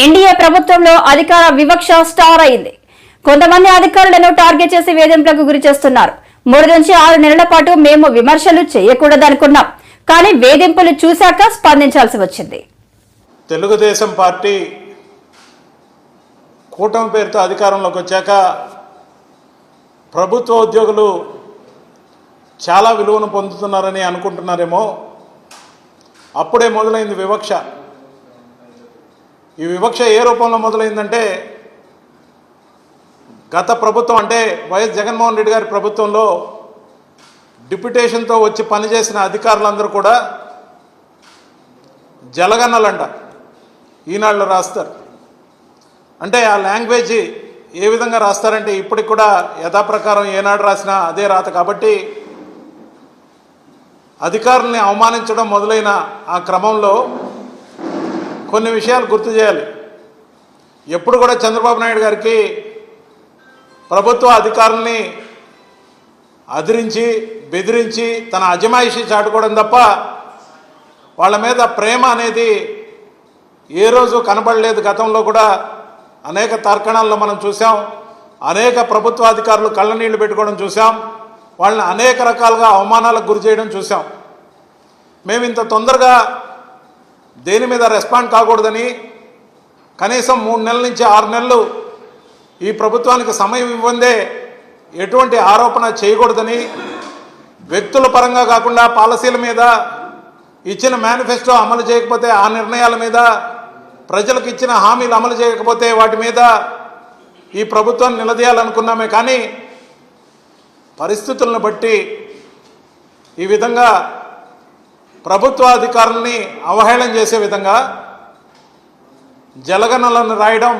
NDA ప్రభుత్వంలో అధికార వివక్ష స్టార్ అయింది. కొంతమంది అధికారులను టార్గెట్ చేసి వేధింపులకు గురి చేస్తున్నారు. 3 నుంచి 6 నెలల పాటు మేము విమర్శలు చేయకూడదనుకున్నాం, కానీ వేధింపులు చూశాక స్పందించాల్సి వచ్చింది. తెలుగుదేశం పార్టీ కూటమి పేరుతో అధికారంలోకి వచ్చాక ప్రభుత్వ ఉద్యోగులు చాలా విలువను పొందుతున్నారని అనుకుంటున్నారేమో. అప్పుడే మొదలైంది వివక్ష. ఈ వివక్ష ఏ రూపంలో మొదలైందంటే, గత ప్రభుత్వం అంటే వైఎస్ జగన్మోహన్ రెడ్డి గారి ప్రభుత్వంలో డిప్యుటేషన్తో వచ్చి పనిచేసిన అధికారులందరూ కూడా జలగన్నలంట ఈనాళ్ళు రాస్తారు. అంటే ఆ లాంగ్వేజ్ ఏ విధంగా రాస్తారంటే ఇప్పటికి కూడా యథాప్రకారం ఏనాడు రాసినా అదే రాత. కాబట్టి అధికారుల్ని అవమానించడం మొదలైన ఆ క్రమంలో కొన్ని విషయాలు గుర్తు చేయాలి. ఎప్పుడు కూడా చంద్రబాబు నాయుడు గారికి ప్రభుత్వ అధికారుల్ని అదిరించి బెదిరించి తన అజమాయిషి చాటుకోవడం తప్ప వాళ్ళ మీద ప్రేమ అనేది ఏ రోజు కనబడలేదు. గతంలో కూడా అనేక తార్కణాల్లో మనం చూసాం. అనేక ప్రభుత్వ అధికారులు కళ్ళనీళ్లు పెట్టుకోవడం చూసాం. వాళ్ళని అనేక రకాలుగా అవమానాలకు గురి చేయడం చూసాం. మేము ఇంత తొందరగా దేని మీద రెస్పాండ్ కాకూడదని కనీసం 3 నెలల నుంచి 6 నెలలు ఈ ప్రభుత్వానికి సమయం ఇవ్వందే ఎటువంటి ఆరోపణ చేయకూడదని, వ్యక్తుల పరంగా కాకుండా పాలసీల మీద ఇచ్చిన మేనిఫెస్టో అమలు చేయకపోతే ఆ నిర్ణయాల మీద, ప్రజలకు ఇచ్చిన హామీలు అమలు చేయకపోతే వాటి మీద ఈ ప్రభుత్వాన్ని నిలదీయాలనుకున్నామే. కానీ పరిస్థితులను బట్టి ఈ విధంగా ప్రభుత్వ అధికారుల్ని అవహేళన చేసే విధంగా జలగణలను రాయడం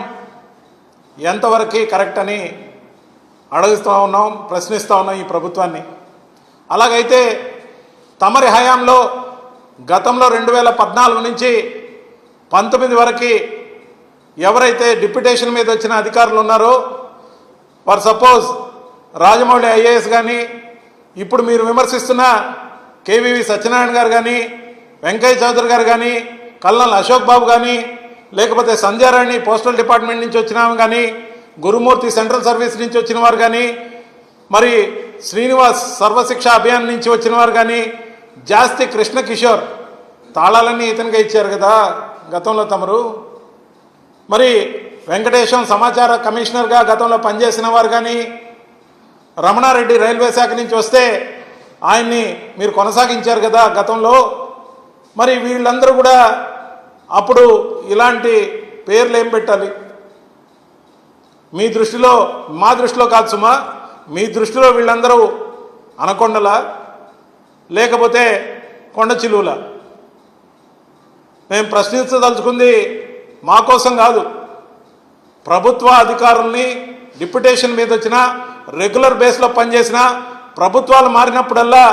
ఎంతవరకు కరెక్ట్ అని అడుగుతూ ఉన్నాం, ప్రశ్నిస్తూ ఉన్నాం ఈ ప్రభుత్వాన్ని. అలాగైతే తమరి హయాంలో గతంలో 2014 నుంచి 19 వరకు ఎవరైతే డిప్యుటేషన్ మీద వచ్చిన అధికారులు ఉన్నారో, ఫర్ సపోజ్ రాజమౌళి ఐఏఎస్ కానీ, ఇప్పుడు మీరు విమర్శిస్తున్న కేవీవి సత్యనారాయణ గారు కానీ, వెంకయ్య చౌదరి గారు కానీ, కల్నల్ అశోక్ బాబు కానీ, లేకపోతే సంధ్యారాణి పోస్టల్ డిపార్ట్మెంట్ నుంచి వచ్చిన కానీ, గురుమూర్తి సెంట్రల్ సర్వీస్ నుంచి వచ్చిన వారు కానీ, మరి శ్రీనివాస్ సర్వశిక్ష అభియాన్ నుంచి వచ్చిన వారు కానీ, జాస్తి కృష్ణ కిషోర్ తాళాలన్నీ ఇతనిగా ఇచ్చారు కదా గతంలో తమరు. మరి వెంకటేశం సమాచార కమిషనర్గా గతంలో పనిచేసిన వారు కానీ, రమణారెడ్డి రైల్వే శాఖ నుంచి వస్తే ఆయన్ని మీరు కొనసాగించారు కదా గతంలో. మరి వీళ్ళందరూ కూడా అప్పుడు ఇలాంటి పేర్లు ఏం పెట్టాలి? మీ దృష్టిలో, మా దృష్టిలో కాదు సుమా, మీ దృష్టిలో వీళ్ళందరూ అనకొండలా లేకపోతే కొండ చిలువలా? మేము ప్రశ్నించదలుచుకుంది మా కోసం కాదు. ప్రభుత్వ అధికారుల్ని డిప్యుటేషన్ మీద వచ్చిన, రెగ్యులర్ బేస్లో పనిచేసిన ప్రభుత్వాలు మారినప్పుడల్లా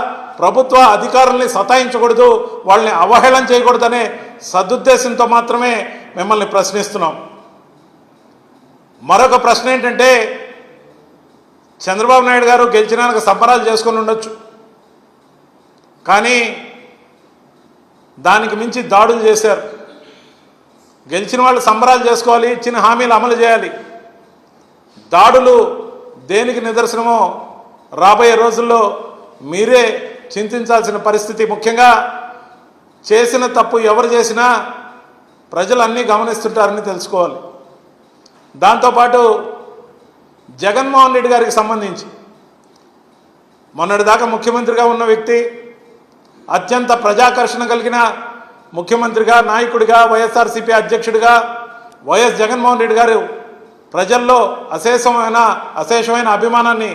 ప్రభుత్వ అధికారుల్ని సతాయించకూడదు, వాళ్ళని అవహేళన చేయకూడదనే సదుద్దేశంతో మాత్రమే మిమ్మల్ని ప్రశ్నిస్తున్నాం. మరొక ప్రశ్న ఏంటంటే, చంద్రబాబు నాయుడు గారు గెలిచినాక సంబరాలు చేసుకొని ఉండొచ్చు, కానీ దానికి మించి దాడులు చేశారు. గెలిచిన వాళ్ళు సంబరాలు చేసుకోవాలి, ఇచ్చిన హామీలు అమలు చేయాలి. దాడులు దేనికి నిదర్శనమో రాబోయే రోజుల్లో మీరే చింతించాల్సిన పరిస్థితి. ముఖ్యంగా చేసిన తప్పు ఎవరు చేసినా ప్రజలు అన్నీ గమనిస్తుంటారని తెలుసుకోవాలి. దాంతోపాటు జగన్మోహన్ రెడ్డి గారికి సంబంధించి మొన్నటిదాకా ముఖ్యమంత్రిగా ఉన్న వ్యక్తి, అత్యంత ప్రజాకర్షణ కలిగిన ముఖ్యమంత్రిగా, నాయకుడిగా, వైఎస్ఆర్సీపీ అధ్యక్షుడిగా వైఎస్ జగన్మోహన్ రెడ్డి గారు ప్రజల్లో అశేషమైన అభిమానాన్ని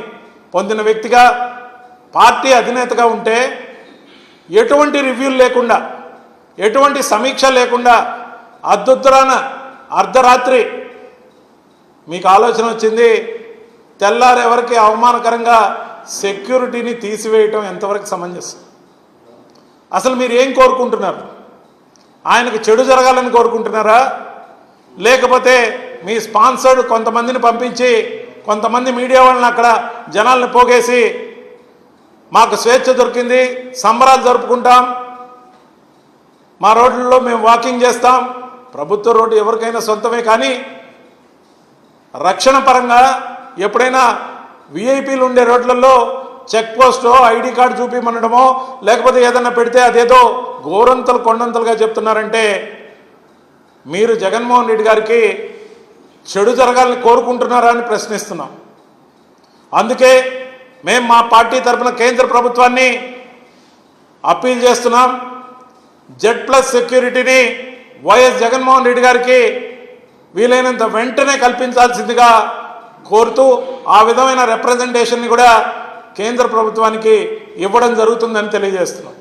పొందిన వ్యక్తిగా, పార్టీ అధినేతగా ఉంటే ఎటువంటి రివ్యూలు లేకుండా, ఎటువంటి సమీక్ష లేకుండా అర్ధరాన అర్ధరాత్రి మీకు ఆలోచన వచ్చింది తెల్లారెవరికి అవమానకరంగా సెక్యూరిటీని తీసివేయటం ఎంతవరకు సమంజసం? అసలు మీరు ఏం కోరుకుంటున్నారు? ఆయనకు చెడు జరగాలని కోరుకుంటున్నారా? లేకపోతే మీ స్పాన్సర్డ్ కొంతమందిని పంపించి కొంతమంది మీడియా వాళ్ళని అక్కడ జనాలను పోగేసి మాకు స్వేచ్ఛ దొరికింది, సంబరాలు జరుపుకుంటాం, మా రోడ్లలో మేము వాకింగ్ చేస్తాం, ప్రభుత్వ రోడ్డు ఎవరికైనా సొంతమే, కానీ రక్షణ పరంగా ఎప్పుడైనా విఐపీలు ఉండే రోడ్లలో చెక్ పోస్టో ఐడి కార్డు చూపిమనడమో లేకపోతే ఏదన్నా పెడితే అదేదో గోరంతలు కొండంతలుగా చెప్తున్నారంటే మీరు జగన్మోహన్ రెడ్డి గారికి చెడు జరగాలని కోరుకుంటున్నారా అని ప్రశ్నిస్తున్నాం. అందుకే మేము మా పార్టీ తరఫున కేంద్ర ప్రభుత్వాన్ని అప్పీల్ చేస్తున్నాం. Z+ సెక్యూరిటీని వైఎస్ జగన్మోహన్ రెడ్డి గారికి వీలైనంత వెంటనే కల్పించాల్సిందిగా కోరుతూ ఆ విధమైన రిప్రజెంటేషన్ని కూడా కేంద్ర ప్రభుత్వానికి ఇవ్వడం జరుగుతుందని తెలియజేస్తున్నాం.